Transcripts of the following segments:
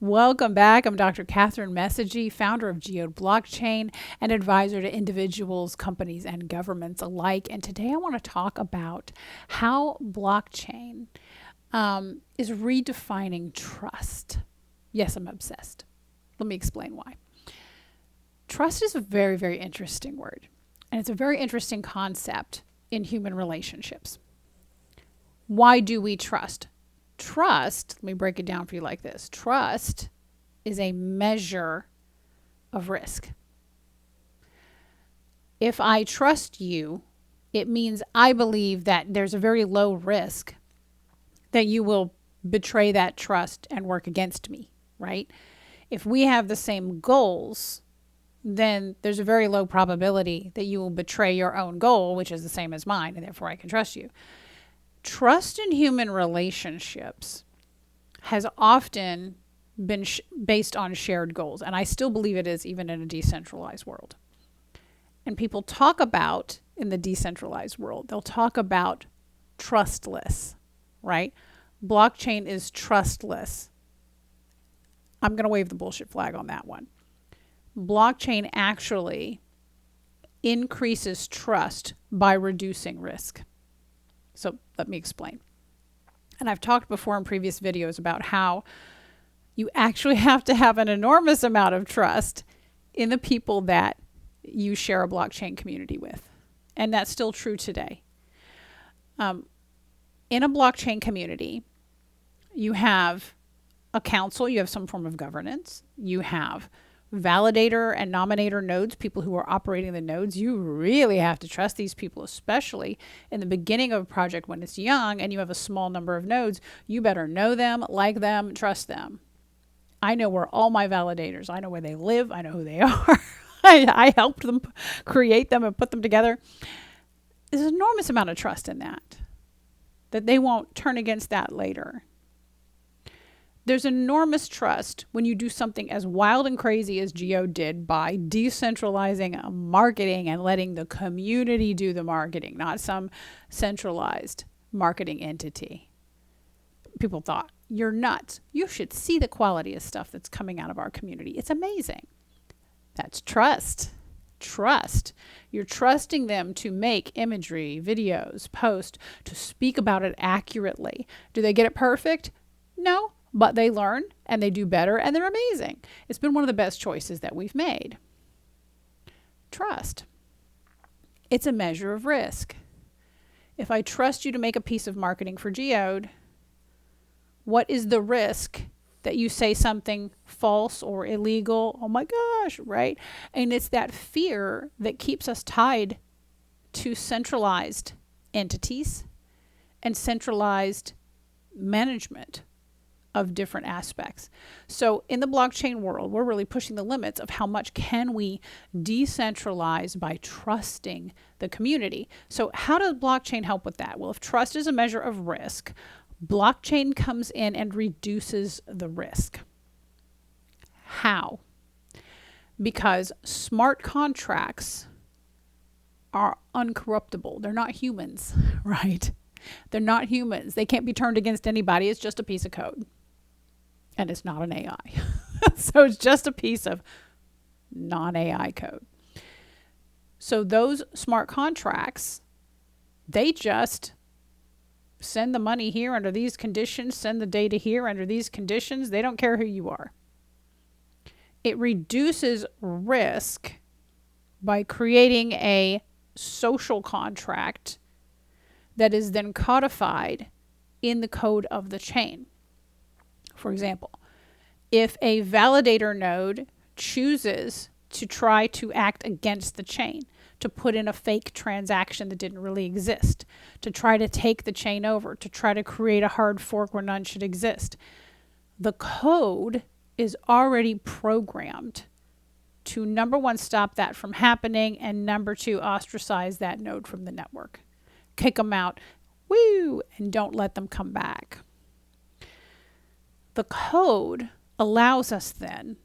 Welcome back. I'm Dr. Kathryn Messagey, founder of Geode Blockchain and advisor to individuals, companies, and governments alike. And today I want to talk about how blockchain is redefining trust. Yes, I'm obsessed. Let me explain why. Trust is a very, very interesting word, and it's a very interesting concept in human relationships. Why do we trust? Trust, let me break it down for you like this. Trust is a measure of risk. If I trust you, it means I believe that there's a very low risk that you will betray that trust and work against me, right? If we have the same goals, then there's a very low probability that you will betray your own goal, which is the same as mine, and therefore I can trust you. Trust in human relationships has often been based on shared goals, and I still believe it is even in a decentralized world. And people talk about, in the decentralized world, they'll talk about trustless, right? Blockchain is trustless. I'm going to wave the bullshit flag on that one. Blockchain actually increases trust by reducing risk. So let me explain. And I've talked before in previous videos about how you actually have to have an enormous amount of trust in the people that you share a blockchain community with. And that's still true today. In a blockchain community, you have a council, you have some form of governance, you have validator and nominator nodes, people who are operating the nodes. You really have to trust these people, especially in the beginning of a project when it's young and you have a small number of nodes. You better know them, like them, trust them. I know where all my validators, I know where they live, I know who they are. I helped them create them and put them together. There's an enormous amount of trust in that they won't turn against that later. There's enormous trust when you do something as wild and crazy as Geode did by decentralizing marketing and letting the community do the marketing, not some centralized marketing entity. People thought, you're nuts. You should see the quality of stuff that's coming out of our community. It's amazing. That's trust. Trust. You're trusting them to make imagery, videos, post, to speak about it accurately. Do they get it perfect? No. But they learn and they do better and they're amazing. It's been one of the best choices that we've made. Trust. It's a measure of risk. If I trust you to make a piece of marketing for Geode, what is the risk that you say something false or illegal? Oh my gosh, right? And it's that fear that keeps us tied to centralized entities and centralized management of different aspects. So in the blockchain world, we're really pushing the limits of how much can we decentralize by trusting the community. So how does blockchain help with that? Well, if trust is a measure of risk, blockchain comes in and reduces the risk. How? Because smart contracts are uncorruptible. They're not humans, right? They're not humans. They can't be turned against anybody. It's just a piece of code. And it's not an AI. So it's just a piece of non-AI code. So those smart contracts, they just send the money here under these conditions, send the data here under these conditions. They don't care who you are. It reduces risk by creating a social contract that is then codified in the code of the chain. For example, if a validator node chooses to try to act against the chain, to put in a fake transaction that didn't really exist, to try to take the chain over, to try to create a hard fork where none should exist, the code is already programmed to, number one, stop that from happening, and number two, ostracize that node from the network. Kick them out, woo, and don't let them come back. The code allows us then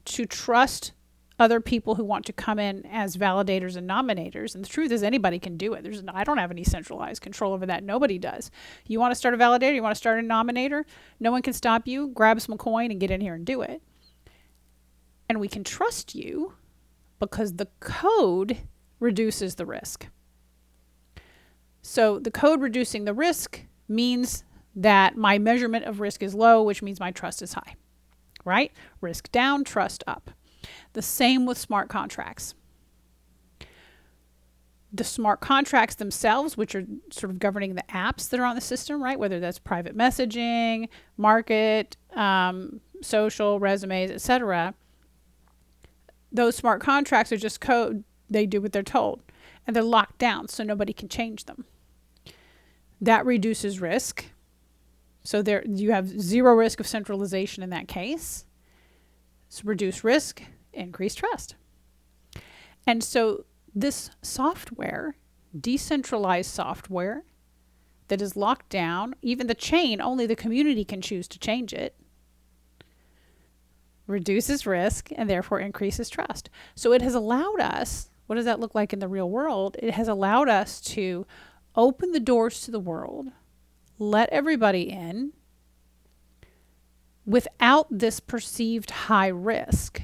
to trust other people who want to come in as validators and nominators. And the truth is anybody can do it. I don't have any centralized control over that. Nobody does. You want to start a validator? You want to start a nominator? No one can stop you. Grab some coin and get in here and do it. And we can trust you because the code reduces the risk. So the code reducing the risk means that my measurement of risk is low, which means my trust is high, right? Risk down, trust up. The same with smart contracts. The smart contracts themselves, which are sort of governing the apps that are on the system, right? Whether that's private messaging, market, social, resumes, etc. Those smart contracts are just code. They do what they're told. And they're locked down, so nobody can change them. That reduces risk. So there you have zero risk of centralization in that case. So reduce risk, increase trust. And so this software, decentralized software that is locked down, even the chain, only the community can choose to change it, reduces risk and therefore increases trust. So it has allowed us, what does that look like in the real world? It has allowed us to open the doors to the world, let everybody in without this perceived high risk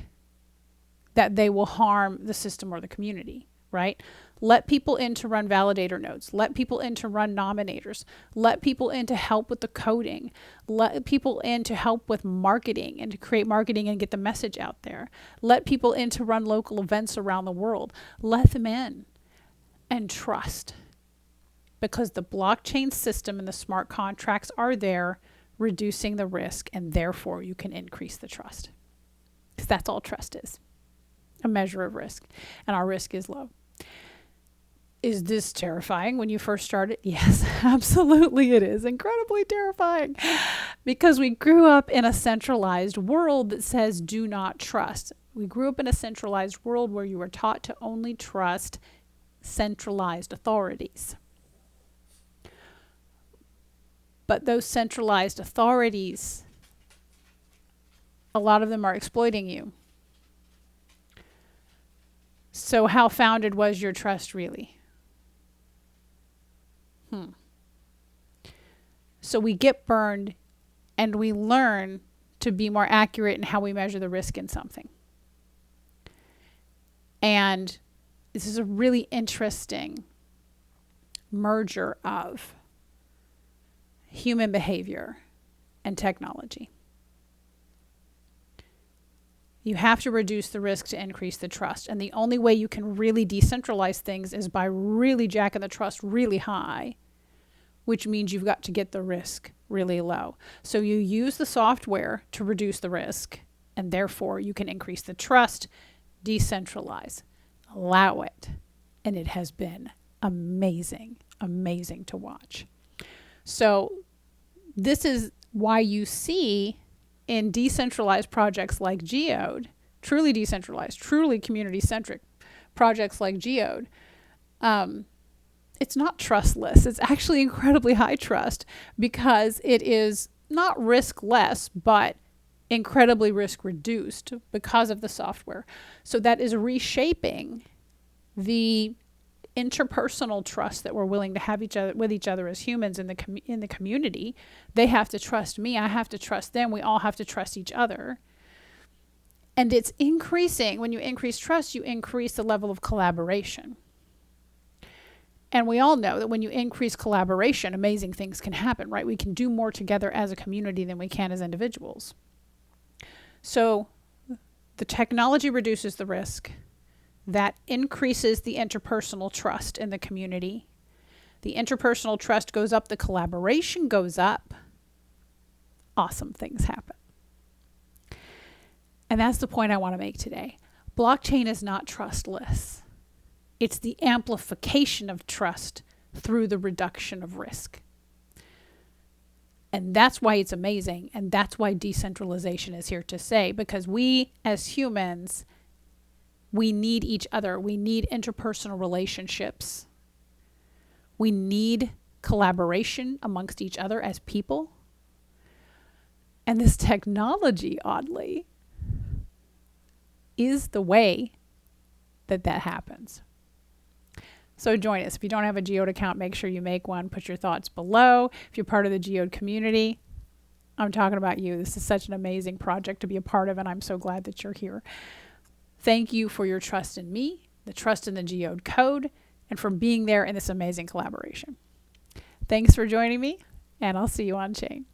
that they will harm the system or the community, right? Let people in to run validator nodes. Let people in to run nominators. Let people in to help with the coding. Let people in to help with marketing and to create marketing and get the message out there. Let people in to run local events around the world. Let them in and trust. Because the blockchain system and the smart contracts are there, reducing the risk, and therefore you can increase the trust. Because that's all trust is, a measure of risk. And our risk is low. Is this terrifying when you first started? Yes, absolutely it is. Incredibly terrifying. Because we grew up in a centralized world that says do not trust. We grew up in a centralized world where you were taught to only trust centralized authorities. But those centralized authorities, a lot of them are exploiting you. So how founded was your trust really? So we get burned and we learn to be more accurate in how we measure the risk in something. And this is a really interesting merger of human behavior and technology. You have to reduce the risk to increase the trust. And the only way you can really decentralize things is by really jacking the trust really high, which means you've got to get the risk really low. So you use the software to reduce the risk, and therefore you can increase the trust, decentralize, allow it. And it has been amazing, amazing to watch. So this is why you see in decentralized projects like Geode, truly decentralized, truly community-centric projects like Geode, it's not trustless. It's actually incredibly high trust because it is not risk-less, but incredibly risk-reduced because of the software. So that is reshaping the interpersonal trust that we're willing to have with each other as humans in the community. They have to trust me. I have to trust them. We all have to trust each other. And it's increasing. When you increase trust, you increase the level of collaboration. And we all know that when you increase collaboration, amazing things can happen, right? We can do more together as a community than we can as individuals. So the technology reduces the risk. That increases the interpersonal trust in the community. The interpersonal trust goes up, the collaboration goes up. Awesome things happen. And that's the point I want to make today. Blockchain is not trustless. It's the amplification of trust through the reduction of risk. And that's why it's amazing. And that's why decentralization is here to stay. Because we as humans, we need each other. We need interpersonal relationships. We need collaboration amongst each other as people. And this technology, oddly, is the way that happens. So join us. If you don't have a Geode account, make sure you make one. Put your thoughts below. If you're part of the Geode community, I'm talking about you. This is such an amazing project to be a part of, and I'm so glad that you're here. Thank you for your trust in me, the trust in the Geode code, and for being there in this amazing collaboration. Thanks for joining me, and I'll see you on chain.